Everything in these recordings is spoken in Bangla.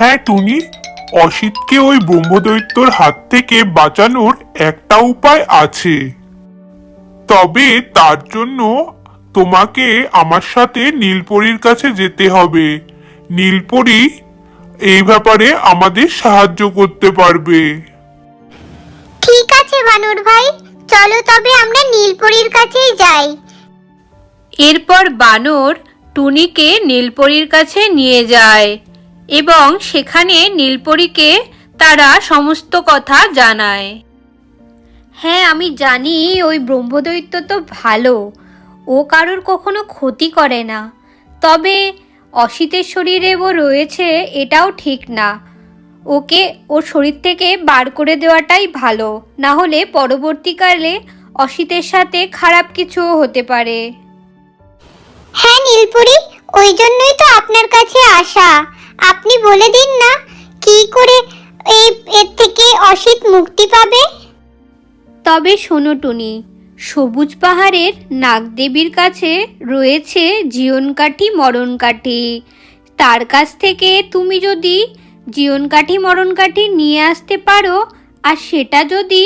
হ্যাঁ টুনি, অসিতকে ওই ব্রহ্মদৈত্যর হাত থেকে বাঁচানোর একটা উপায় আছে। তবে তার জন্য তোমাকে আমার সাথে নীলপরীর কাছে যেতে হবে। নীলপরী এই ব্যাপারে আমাদের সাহায্য করতে পারবে। ঠিক আছে বানর ভাই, চলো তবে আমরা নীলপরীর কাছেই যাই। এরপর বানর টুনিকে নীলপরীর কাছে নিয়ে যায় এবং সেখানে নীলপরীকে তারা সমস্ত কথা জানায়। হ্যাঁ, আমি জানি ওই ব্রহ্মদৈত্য তো ভালো, ও কারোর কখনো ক্ষতি করে না। তবে অসিতের শরীরে ও রয়েছে এটাও ঠিক না। ওকে ওর শরীর থেকে বার করে দেওয়াটাই ভালো, না হলে পরবর্তীকালে অসিতের সাথে খারাপ কিছুও হতে পারে। হ্যাঁ নীলপরী, ওই জন্যই তো আপনার কাছে আসা। আপনি বলে দিন না কি করে এর থেকে অসিত মুক্তি পাবে। তবে শোনো টুনি, সবুজ পাহাড়ের নাগদেবীর কাছে রয়েছে জীবনকাঠি মরণকাঠি। তার কাছ থেকে তুমি যদি জীবনকাঠি মরণকাঠি নিয়ে আসতে পারো আর সেটা যদি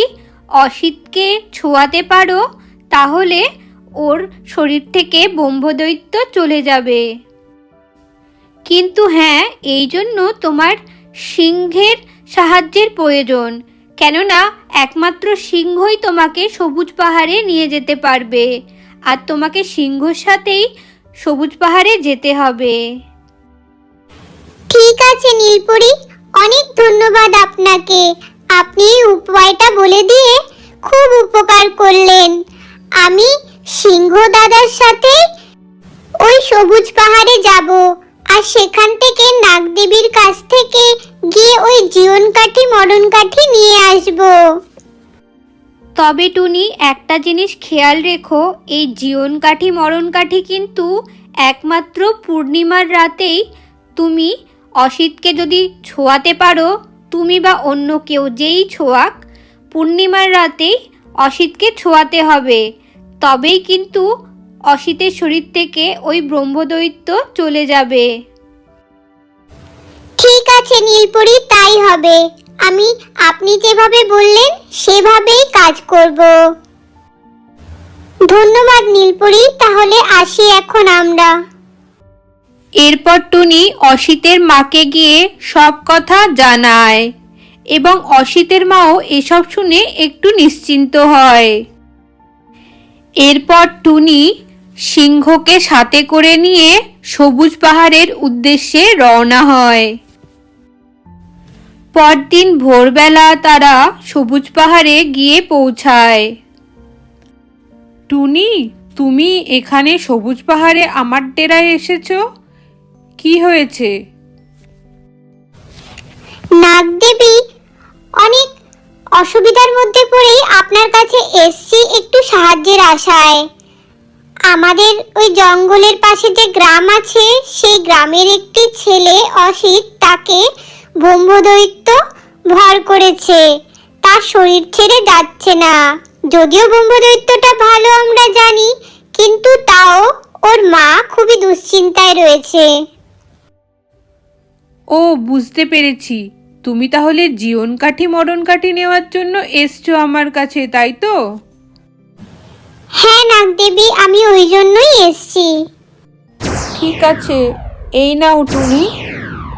অসিতকে ছোঁয়াতে পারো, তাহলে ওর শরীর থেকে ব্রহ্মদৈত্য চলে যাবে। কিন্তু হ্যাঁ, এই জন্য তোমার সিংহের সাহায্যের প্রয়োজন, কেননা একমাত্র সিংহই তোমাকে সবুজ পাহাড়ে নিয়ে যেতে পারবে, আর তোমাকে সিংহর সাথেই সবুজ পাহাড়ে যেতে হবে। ঠিক আছে নীলপরী, অনেক ধন্যবাদ আপনাকে। আপনি এই উপায়টা বলে দিয়ে খুব উপকার করলেন। আমি সিংহ দাদার সাথে ওই সবুজ পাহাড়ে যাব, আর সেখান থেকে নাগদেবীর কাছ থেকে গিয়ে ওই জীবনকাঠি মরণকাঠি নিয়ে আসব। তবে টুনি, একটা জিনিস খেয়াল রেখো, এই জীবনকাঠি মরণকাঠি কিন্তু একমাত্র পূর্ণিমার রাতেই তুমি অসিতকে যদি ছোঁয়াতে পারো, তুমি বা অন্য কেউ যেই ছোঁয়াক, পূর্ণিমার রাতেই অসিতকে ছোঁয়াতে হবে। তবেই কিন্তু অসিতের শরীর থেকে ওই ব্রহ্মদৈত্য চলে যাবে। ঠিক আছে নীলপরী, তাই হবে। আমি আপনি যেভাবে বললেন সেভাবেই কাজ করব। ধন্যবাদ নীলপরী, তাহলে আসি এখন আমরা। এরপর টুনি অসিতের মাকে গিয়ে সব কথা জানায় এবং অসিতের মাও এসব শুনে একটু নিশ্চিন্ত হয়। এরপর টুনি সিংহকে সাথে করে নিয়ে সবুজ পাহাড়ের উদ্দেশ্যে রওনা হয়। পরদিন ভোরবেলা তারা সবুজ পাহাড়ে গিয়ে পৌঁছায়। টুনি, তুমি এখানে সবুজ পাহাড়ে আমার ডেরায় এসেছো, কি হয়েছে? নাগদেবী, অনেক অসুবিধার মধ্যে পড়েই আপনার কাছে এসছি একটু সাহায্যের আশায়। আমাদের ওই জঙ্গলের পাশে যে গ্রাম আছে, সেই গ্রামের একটি ছেলে অসিত, তাকে ব্রহ্মদৈত্য ভর করেছে। তার শরীর ছেড়ে যাচ্ছে না। যদিও ব্রহ্মদৈত্যটা ভালো আমরা জানি, কিন্তু তাও ওর মা খুবই দুশ্চিন্তায় রয়েছে। ও, বুঝতে পেরেছি। তুমি তাহলে জীবনকাঠি মরণকাঠি নেওয়ার জন্য এসছো আমার কাছে, তাই তো? হ্যাঁ নাগদেবী, আমি ওই জন্যই এসছি। ঠিক আছে, এই নাও টুনি,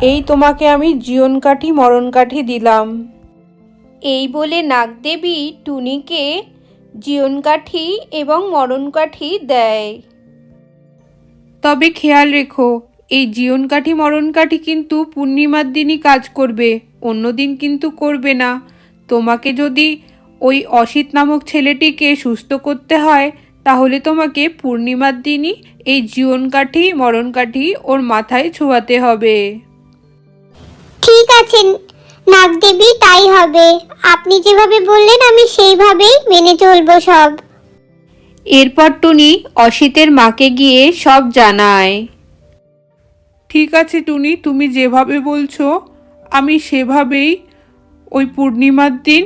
এই তোমাকে আমি জীবনকাঠি মরণকাঠি দিলাম। এই বলে নাগদেবী টুনিকে জীবনকাঠি এবং মরণকাঠি দেয়। তবে খেয়াল রেখো, এই জীবনকাঠি মরণকাঠি কিন্তু পূর্ণিমার দিনই কাজ করবে, অন্য দিন কিন্তু করবে না। তোমাকে যদি ওই অসিত নামক ছেলেটিকে সুস্থ করতে হয়, তাহলে তোমাকে পূর্ণিমার দিনই এই জীবনকাঠি মরণকাঠি ওর মাথায় ছোঁয়াতে হবে। ঠিক আছে নাগদেবী, তাই হবে। আপনি যেভাবে বললেন আমি সেইভাবেই মেনে চলবো সব। এরপর টুনি অসিতের মাকে গিয়ে সব জানায়। ঠিক আছে টুনি, তুমি যেভাবে বলছো আমি সেভাবেই ওই পূর্ণিমার দিন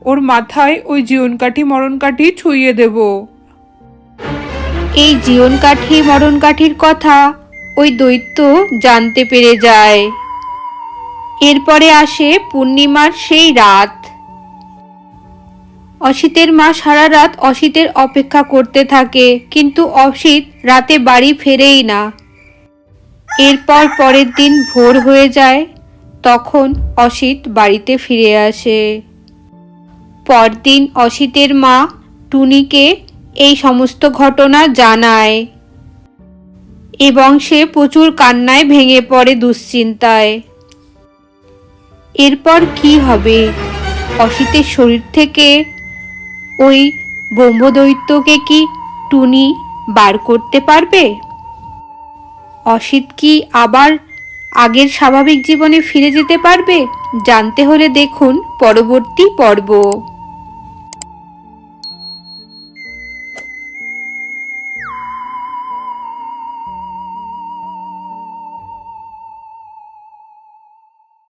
ওর মাথায় ওই জীবনকাঠি মরণকাঠি ছুঁয়ে দেব। এই জীবনকাঠি মরণকাঠির কথা ওই দৈত্য জানতে পেরে যায়। এরপরে আসে পূর্ণিমার সেই রাত। অসিতের মা সারা রাত অসিতের অপেক্ষা করতে থাকে, কিন্তু অসিত রাতে বাড়ি ফেরেই না। এরপর পরের দিন ভোর হয়ে যায়, তখন অসিত বাড়িতে ফিরে আসে। পরদিন অসিতের মা টুনিকে এই সমস্ত ঘটনা জানায় এবং সে প্রচুর কান্নায় ভেঙে পড়ে দুশ্চিন্তায়। এরপর কি হবে? অসিতের শরীর থেকে ওই ব্রহ্মদৈত্যকে কি টুনি বার করতে পারবে? অসিত কি আবার আগের স্বাভাবিক জীবনে ফিরে যেতে পারবে? জানতে হলে দেখুন পরবর্তী পর্ব।